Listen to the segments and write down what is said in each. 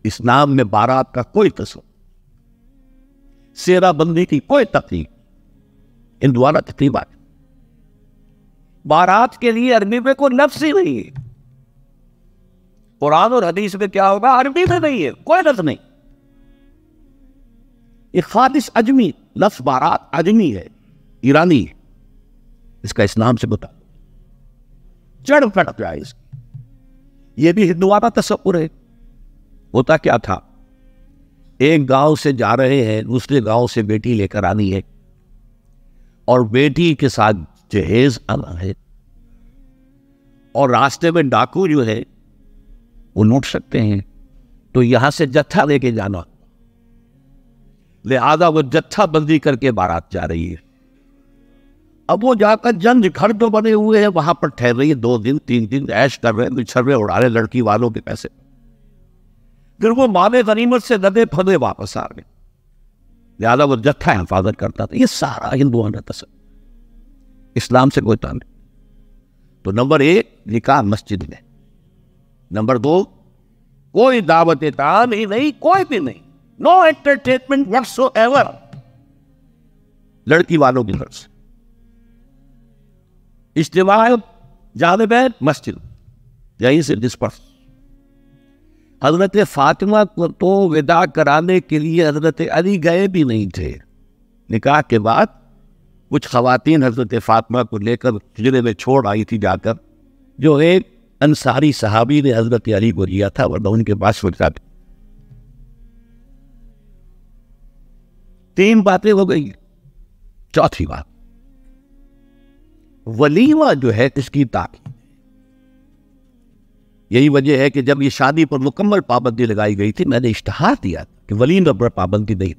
اسلام میں بارات کا کوئی تصور، سیرا بندی کی کوئی تقریب، ہندوانہ تقریبات، بارات کے لیے عربی میں کوئی لفظ ہی نہیں ہے. قرآن اور حدیث میں کیا ہوگا؟ عربی میں نہیں ہے، کوئی لفظ نہیں. یہ خالص عجمی لفظ بارات عجمی ہے، ایرانی ہے. اس کا اسلام سے بتا چڑھ پٹ جائے اس کی. یہ بھی ہندوانہ تصور ہے. ہوتا کیا تھا، ایک گاؤں سے جا رہے ہیں، دوسرے گاؤں سے بیٹی لے کر آنی ہے، اور بیٹی کے ساتھ جہیز آنا ہے، اور راستے میں ڈاکو جو ہے وہ لوٹ سکتے ہیں، تو یہاں سے جتھا لے کے جانا، لہذا وہ جتھا بندی کر کے بارات جا رہی ہے. اب وہ جا کر جنج گھر جو بنے ہوئے ہیں وہاں پر ٹھہر رہی ہے، 2 دن 3 دن عیش کر رہے ہیں، چھرے اڑا رہے لڑکی والوں کے پیسے. پھر وہ مال غنیمت سے لدے پھدے واپس آ گئے، لہذا وہ جتھا حفاظت کرتا تھا. یہ سارا ہندوانہ تصور، اسلام سے کوئی تعلق. تو نمبر 1 نکاح مسجد میں. نمبر 2 کوئی دعوت تعام ہی نہیں، کوئی بھی نہیں، نو انٹرٹینمنٹ واٹس ایور لڑکی والوں کی طرف سے. اجتماع جانب مسجد، یہیں سے ڈسپرس. حضرت فاطمہ کو تو وداع کرانے کے لیے حضرت علی گئے بھی نہیں تھے. نکاح کے بعد کچھ خواتین حضرت فاطمہ کو لے کر حجرے میں چھوڑ آئی تھی جا کر، جو ایک انصاری صحابی نے حضرت علی کو دیا تھا، ورنہ ان کے پاس وقت. 3 باتیں ہو گئی. چوتھی بات، ولیمہ جو ہے اس کی تاکید. یہی وجہ ہے کہ جب یہ شادی پر مکمل پابندی لگائی گئی تھی، میں نے اشتہار دیا تھا کہ ولیمہ پر پابندی نہیں.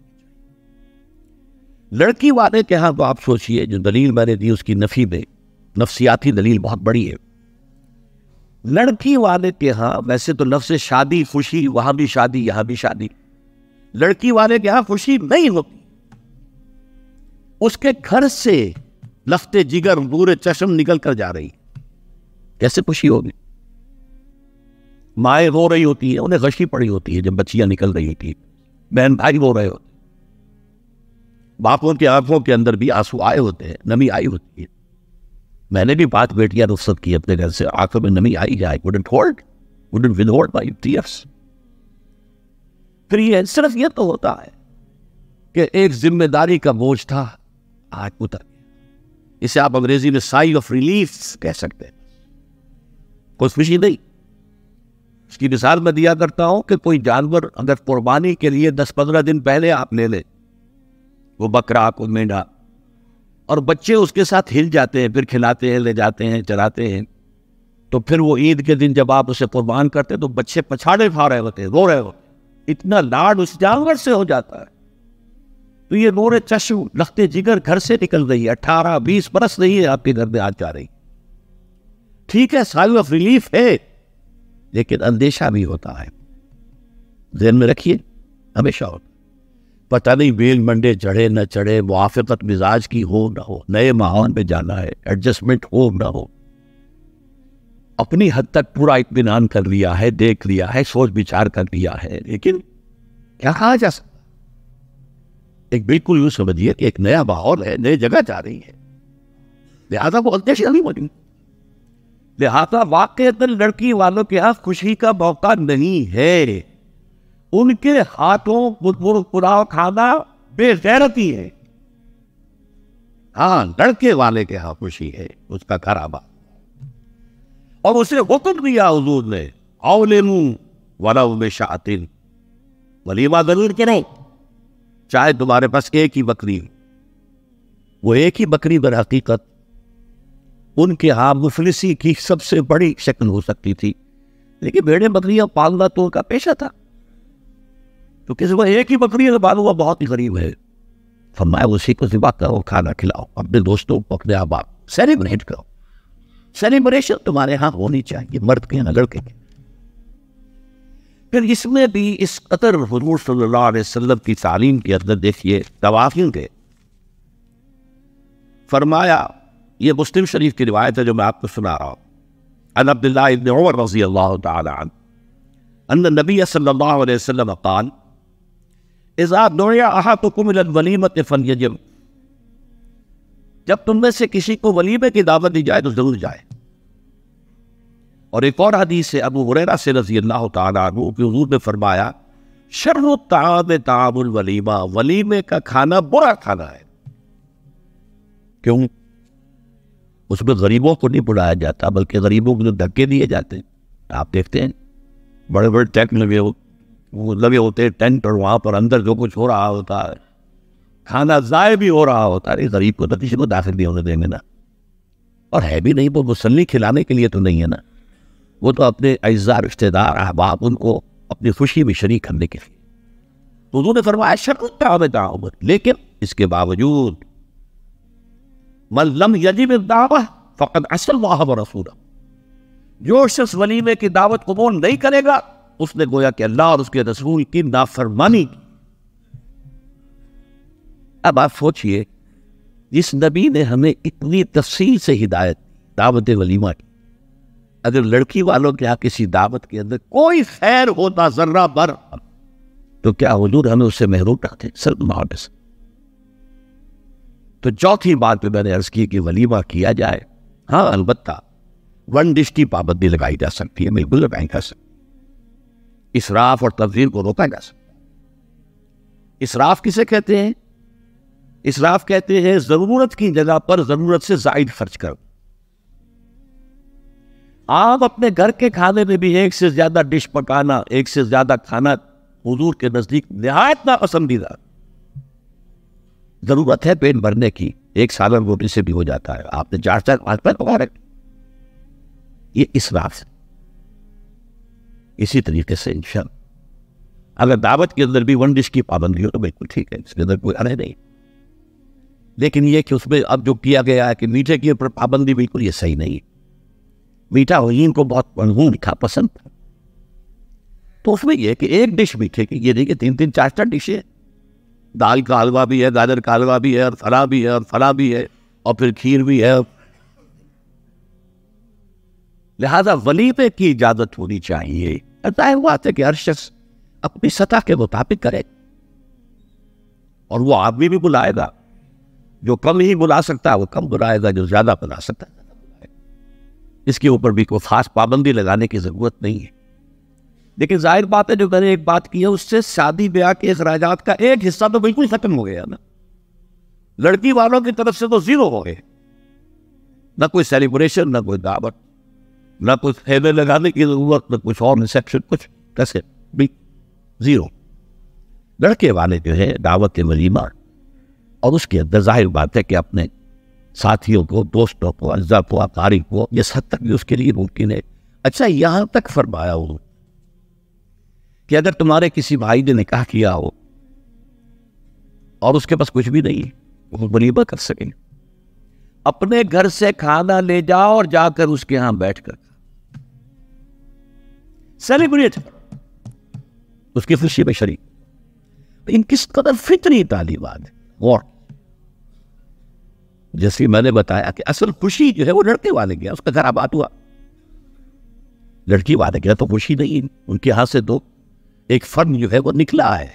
لڑکی والے کے ہاں تو آپ سوچئے، جو دلیل میں نے دی اس کی نفی میں نفسیاتی دلیل بہت بڑی ہے. لڑکی والے کے ہاں ویسے تو لفظ شادی خوشی، وہاں بھی شادی یہاں بھی شادی. لڑکی والے کے ہاں خوشی نہیں ہوتی. اس کے گھر سے لفت جگر نور چشم نکل کر جا رہی، کیسے خوشی ہوگی؟ مائیں رو رہی ہوتی ہیں، انہیں غشی پڑی ہوتی ہے جب بچیاں نکل رہی ہوتی ہیں، بہن بھائی رو رہے ہوتے ہیں، باپوں کی آنکھوں کے اندر بھی آنسو آئے ہوتے ہیں، نمی آئی ہوتی ہے. میں نے بھی 5 بیٹیاں رخصت کی اپنے گھر سے، آنکھوں میں نمی آئی جائے، wouldn't withhold my tears. پھر یہ صرف یہ تو ہوتا ہے کہ ایک ذمہ داری کا بوجھ تھا، آج اتر گیا. اسے آپ انگریزی میں سائی آف ریلیف کہہ سکتے ہیں. کوئی خوشی نہیں. اس کی مثال میں دیا کرتا ہوں کہ کوئی جانور اگر قربانی کے لیے 10-15 دن پہلے آپ لے لیں، وہ بکرا کو مینڈا، اور بچے اس کے ساتھ ہل جاتے ہیں، پھر کھلاتے ہیں، لے جاتے ہیں، چلاتے ہیں، تو پھر وہ عید کے دن جب آپ اسے قربان کرتے ہیں تو بچے پچھاڑے کھا رہے ہوتے ہیں، رو رہے ہوتے ہیں. اتنا لاڈ اس جانور سے ہو جاتا ہے. تو یہ نور چشم لخت جگر گھر سے نکل رہی ہے، 18-20 برس نہیں ہے آپ کے گھر میں آج جا رہی. ٹھیک ہے، سائی آف ریلیف ہے، لیکن اندیشہ بھی ہوتا ہے. ذہن میں رکھیے، ہمیشہ ہوتا ہے. پتہ نہیں بیل منڈے چڑھے نہ چڑھے، موافقت مزاج کی ہو نہ ہو، نئے ماحول میں جانا ہے، ایڈجسٹمنٹ ہو نہ ہو. اپنی حد تک پورا اطمینان کر لیا ہے، دیکھ لیا ہے، سوچ بچار کر لیا ہے، لیکن کیا کہا جا سکتا؟ ایک بالکل یوں سمجھیے کہ ایک نیا ماحول ہے، نئے جگہ جا رہی ہے، لہذا وہ اندیشہ نہیں موجود. لہذا واقعی لڑکی والوں کے ہاں خوشی کا موقع نہیں ہے. ان کے ہاتھوں پلاؤ کھانا بے غیرتی ہے. ہاں، لڑکے والے کے ہاں خوشی ہے، اس کا گھر آباد. اور اسے حکم دیا حضور نے، اولموا ولو بشاۃ، ولیمہ ضرور کہ نہیں، چاہے تمہارے پاس ایک ہی بکری ہو. وہ ایک ہی بکری در حقیقت ان کے ہاں مفلسی کی سب سے بڑی شکل ہو سکتی تھی، لیکن بھیڑیں بکریاں پالنا تو ان کا پیشہ تھا. تو کسی کو ایک ہی بکری پالنا بہت ہی غریب ہے. فرمایا اسی کو ذبح کرو، کھانا کھلاؤ، اپنے دوستوں کو، اپنے احباب، سیلیبریٹ کرو. سیلیبریشن تمہارے ہاں ہونی چاہیے، مرد کے نہ لڑکے کے. پھر اس میں بھی اس قطر حضور صلی اللہ علیہ وسلم کی تعلیم کے اندر دیکھیے طوافین کے. فرمایا، یہ مسلم شریف کی روایت ہے جو میں آپ کو سنا رہا ہوں، عن عبداللہ ابن عمر رضی اللہ تعالی عنہ، ان النبی صلی اللہ علیہ وسلم قال اذا دعی احدکم الی الولیمۃ فلیجب، جب تم میں سے کسی کو ولیمے کی دعوت دی جائے تو ضرور جائے۔ اور ایک اور حدیث ہے ابو ہریرہ سے رضی اللہ تعالیٰ عنہ کہ حضور نے فرمایا شر الطعام طعام الولیمہ، ولیمے کا کھانا برا کھانا ہے۔ کیوں؟ اس میں غریبوں کو نہیں بلایا جاتا بلکہ غریبوں کو دھکے دیے جاتے ہیں۔ آپ دیکھتے ہیں بڑے بڑے ٹینٹ لگے ہوتے ہیں ٹینٹ، اور وہاں پر اندر جو کچھ ہو رہا ہوتا ہے، کھانا ضائع بھی ہو رہا ہوتا ہے، غریب کو تو کسی کو داخل نہیں ہونے دیں گے نا، اور ہے بھی نہیں، وہ مسلی کھلانے کے لیے تو نہیں ہے نا، وہ تو اپنے اعزاء رشتہ دار احباب ان کو اپنی خوشی میں شریک کرنے کے لیے۔ تو حضور نے فرمایا شر الطعام طعام، لیکن اس کے باوجود من لم یجب الدعوہ فقد عصى اللہ ورسولہ، جو شخص ولیمے کی دعوت قبول نہیں کرے گا اس نے گویا کہ اللہ اور اس کے رسول کی نافرمانی کی۔ اب آپ سوچئے جس نبی نے ہمیں اتنی تفصیل سے ہدایت دعوت ولیمہ کی، اگر لڑکی والوں کے یہاں کسی دعوت کے اندر کوئی خیر ہوتا ذرہ بر تو کیا حضور ہمیں اس سے محروم رکھتے صلی اللہ علیہ وسلم؟ تو چوتھی بات پہ میں نے عرض کی کہ ولیمہ کیا جائے، ہاں البتہ ون ڈش کی پابندی لگائی جا سکتی ہے، بالکل لگائی جا سکتی ہے، اسراف اور تبذیر کو روکا جا سکتا ہے۔ اسراف کسے کہتے ہیں؟ اسراف کہتے ہیں ضرورت کی جگہ پر ضرورت سے زائد خرچ کرو۔ آپ اپنے گھر کے کھانے میں بھی ایک سے زیادہ ڈش پکانا، ایک سے زیادہ کھانا حضور کے نزدیک نہایت ناپسندیدہ۔ ضرورت ہے پیٹ بھرنے کی، ایک سالن روٹی سے بھی ہو جاتا ہے، آپ نے 4 5 پکا رکھے، یہ اسراف ہے۔ اسی طریقے سے انشاءاللہ اگر دعوت کے اندر بھی ون ڈش کی پابندی ہو تو بالکل ٹھیک ہے، اس کے اندر کوئی حرج نہیں، لیکن یہ کہ اس میں اب جو کیا گیا ہے کہ میٹھے کی پابندی، بالکل یہ صحیح نہیں ہے۔ میٹھا حجین کو بہت میٹھا پسند تھا، تو اس میں یہ کہ ایک ڈش میٹھے کی، یہ نہیں کہ 3 3 4 4 ڈشیں، دال کا حلوہ بھی ہے، گاجر کا حلوہ بھی ہے، اور فلاں بھی ہے، اور فلاں بھی ہے، اور پھر کھیر بھی ہے۔ لہذا ولیمے کی اجازت ہونی چاہیے۔ ظاہر بات ہے کہ ہر شخص اپنی سطح کے مطابق کرے، اور وہ آدمی بھی بلائے گا، جو کم ہی بلا سکتا ہے وہ کم بلائے گا، جو زیادہ بلا سکتا ہے زیادہ بلائے گا۔ اس کے اوپر بھی کوئی خاص پابندی لگانے کی ضرورت نہیں ہے۔ لیکن ظاہر بات ہے جو میں نے ایک بات کی ہے، اس سے شادی بیاہ کے اخراجات کا ایک حصہ تو بالکل ختم ہو گیا نا، لڑکی والوں کی طرف سے تو زیرو ہو گئے، نہ کوئی سیلیبریشن، نہ کوئی دعوت، نہ کوئی خیمے لگانے کی ضرورت، نہ کچھ اور ریسیپشن، کچھ کیسے بھی زیرو۔ لڑکے والے جو ہے دعوت ولیمہ، اور اس کے اندر ظاہر بات ہے کہ اپنے ساتھیوں کو، دوستوں کو، اعزاء کو، اقارب کو، اس حد تک بھی اس کے لیے ممکن ہے۔ اچھا یہاں تک فرمایا ہوں کہ اگر تمہارے کسی بھائی نے نکاح کیا ہو اور اس کے پاس کچھ بھی نہیں، وہ ولیمہ کر سکیں، اپنے گھر سے کھانا لے جاؤ اور جا کر اس کے ہاں بیٹھ کر سیلیبریٹ اس کی خوشی میں شریک۔ ان کس قدر فطری تعلیمات ہیں، اور جیسے میں نے بتایا کہ اصل خوشی جو ہے وہ لڑکے والے گیا، اس کا گھر آباد ہوا، لڑکی والے گیا تو خوشی نہیں، ان کے ہاں سے تو ایک فن جو ہے وہ نکلا ہے۔